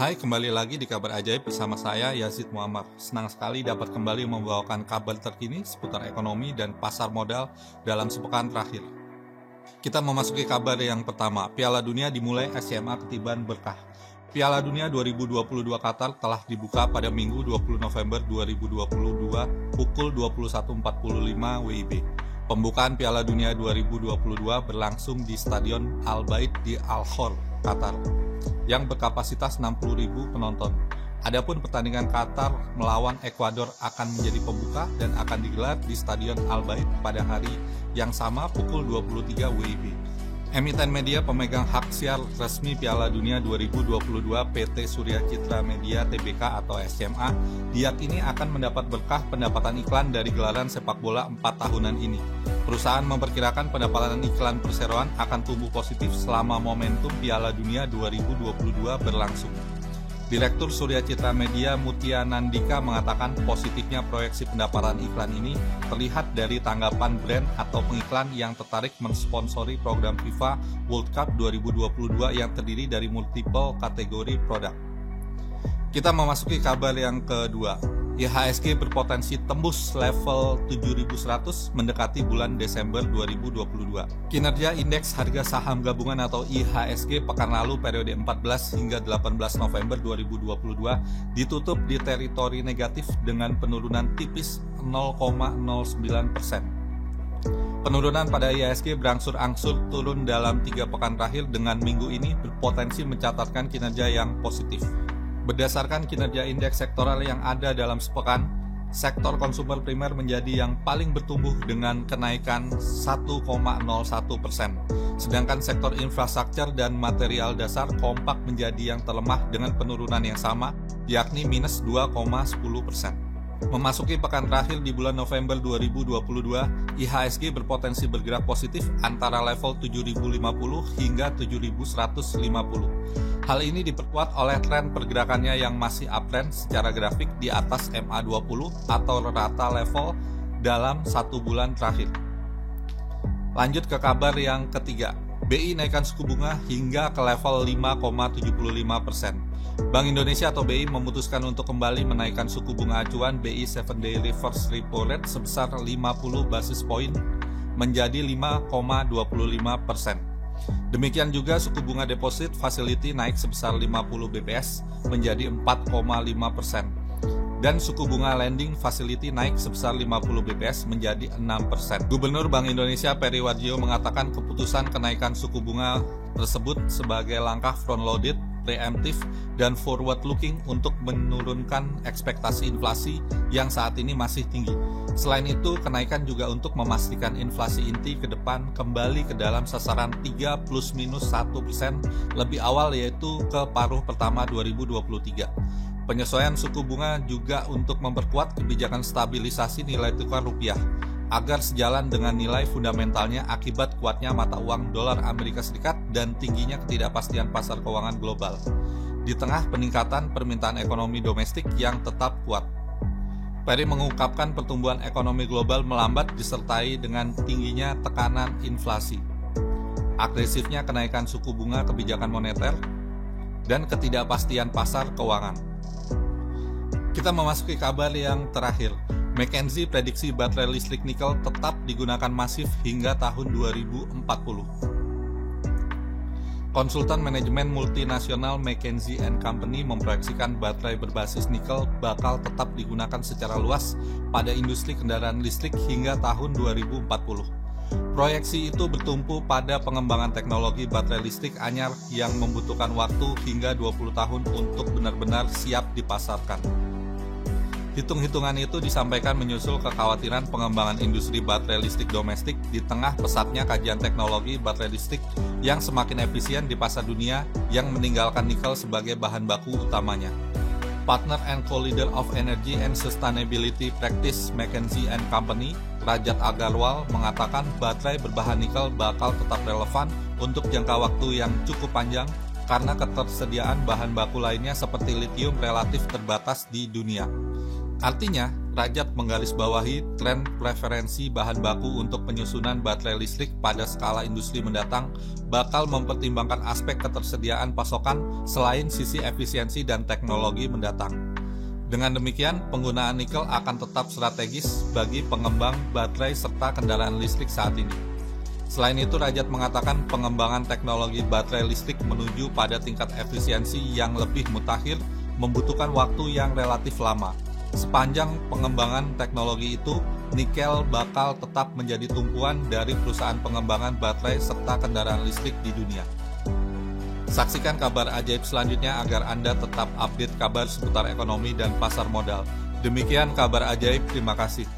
Hai, kembali lagi di Kabar Ajaib bersama saya Yazid Muammar. Senang sekali dapat kembali membawakan kabar terkini seputar ekonomi dan pasar modal dalam sepekan terakhir. Kita memasuki kabar yang pertama. Piala Dunia dimulai SMA ketiban berkah. Piala Dunia 2022 Qatar telah dibuka pada Minggu 20 November 2022 pukul 21.45 WIB. Pembukaan Piala Dunia 2022 berlangsung di Stadion Al Bayt di Al Khor, Qatar, yang berkapasitas 60.000 penonton. Adapun pertandingan Qatar melawan Ekuador akan menjadi pembuka dan akan digelar di Stadion Al Bayt pada hari yang sama pukul 23 WIB. Emiten media pemegang hak siar resmi Piala Dunia 2022 PT Surya Citra Media Tbk atau SMA diyakini akan mendapat berkah pendapatan iklan dari gelaran sepak bola 4 tahunan ini. Perusahaan memperkirakan pendapatan iklan perseroan akan tumbuh positif selama momentum Piala Dunia 2022 berlangsung. Direktur Surya Citra Media Mutia Nandika mengatakan positifnya proyeksi pendapatan iklan ini terlihat dari tanggapan brand atau pengiklan yang tertarik mensponsori program FIFA World Cup 2022 yang terdiri dari multiple kategori produk. Kita memasuki kabar yang kedua. IHSG berpotensi tembus level 7.100 mendekati bulan Desember 2022. Kinerja Indeks Harga Saham Gabungan atau IHSG pekan lalu periode 14 hingga 18 November 2022 ditutup di teritori negatif dengan penurunan tipis 0,09%. Penurunan pada IHSG berangsur-angsur turun dalam 3 pekan terakhir dengan minggu ini berpotensi mencatatkan kinerja yang positif. Berdasarkan kinerja indeks sektoral yang ada dalam sepekan, sektor konsumer primer menjadi yang paling bertumbuh dengan kenaikan 1,01%. Sedangkan sektor infrastruktur dan material dasar kompak menjadi yang terlemah dengan penurunan yang sama, yakni minus 2,10%. Memasuki pekan terakhir di bulan November 2022, IHSG berpotensi bergerak positif antara level 7.050 hingga 7.150. Hal ini diperkuat oleh tren pergerakannya yang masih uptrend secara grafik di atas MA20 atau rata level dalam 1 bulan terakhir. Lanjut ke kabar yang ketiga. BI naikkan suku bunga hingga ke level 5,75%. Bank Indonesia atau BI memutuskan untuk kembali menaikkan suku bunga acuan BI 7-day reverse repo rate sebesar 50 basis point menjadi 5,25%. Demikian juga suku bunga deposit facility naik sebesar 50 BPS menjadi 4,5%. Dan suku bunga lending facility naik sebesar 50 BPS menjadi 6%. Gubernur Bank Indonesia Peri Warjio mengatakan keputusan kenaikan suku bunga tersebut sebagai langkah front-loaded, preemptif, dan forward-looking untuk menurunkan ekspektasi inflasi yang saat ini masih tinggi. Selain itu, kenaikan juga untuk memastikan inflasi inti ke depan kembali ke dalam sasaran 3 ± 1% lebih awal yaitu ke paruh pertama 2023. Penyesuaian suku bunga juga untuk memperkuat kebijakan stabilisasi nilai tukar rupiah agar sejalan dengan nilai fundamentalnya akibat kuatnya mata uang dolar Amerika Serikat dan tingginya ketidakpastian pasar keuangan global. Di tengah peningkatan permintaan ekonomi domestik yang tetap kuat, Peri mengungkapkan pertumbuhan ekonomi global melambat disertai dengan tingginya tekanan inflasi, agresifnya kenaikan suku bunga kebijakan moneter, dan ketidakpastian pasar keuangan. Kita memasuki kabar yang terakhir. McKinsey prediksi baterai listrik nikel tetap digunakan masif hingga tahun 2040. Konsultan manajemen multinasional McKinsey & Company memproyeksikan baterai berbasis nikel bakal tetap digunakan secara luas pada industri kendaraan listrik hingga tahun 2040. Proyeksi itu bertumpu pada pengembangan teknologi baterai listrik anyar yang membutuhkan waktu hingga 20 tahun untuk benar-benar siap dipasarkan. Hitung-hitungan itu disampaikan menyusul kekhawatiran pengembangan industri baterai listrik domestik di tengah pesatnya kajian teknologi baterai listrik yang semakin efisien di pasar dunia yang meninggalkan nikel sebagai bahan baku utamanya. Partner and Co-Leader of Energy and Sustainability Practice McKinsey & Company, Rajat Agarwal, mengatakan baterai berbahan nikel bakal tetap relevan untuk jangka waktu yang cukup panjang karena ketersediaan bahan baku lainnya seperti litium relatif terbatas di dunia. Artinya, Rajat menggarisbawahi tren preferensi bahan baku untuk penyusunan baterai listrik pada skala industri mendatang bakal mempertimbangkan aspek ketersediaan pasokan selain sisi efisiensi dan teknologi mendatang. Dengan demikian, penggunaan nikel akan tetap strategis bagi pengembang baterai serta kendaraan listrik saat ini. Selain itu, Rajat mengatakan pengembangan teknologi baterai listrik menuju pada tingkat efisiensi yang lebih mutakhir membutuhkan waktu yang relatif lama. Sepanjang pengembangan teknologi itu, nikel bakal tetap menjadi tumpuan dari perusahaan pengembangan baterai serta kendaraan listrik di dunia. Saksikan kabar ajaib selanjutnya agar Anda tetap update kabar seputar ekonomi dan pasar modal. Demikian kabar ajaib, terima kasih.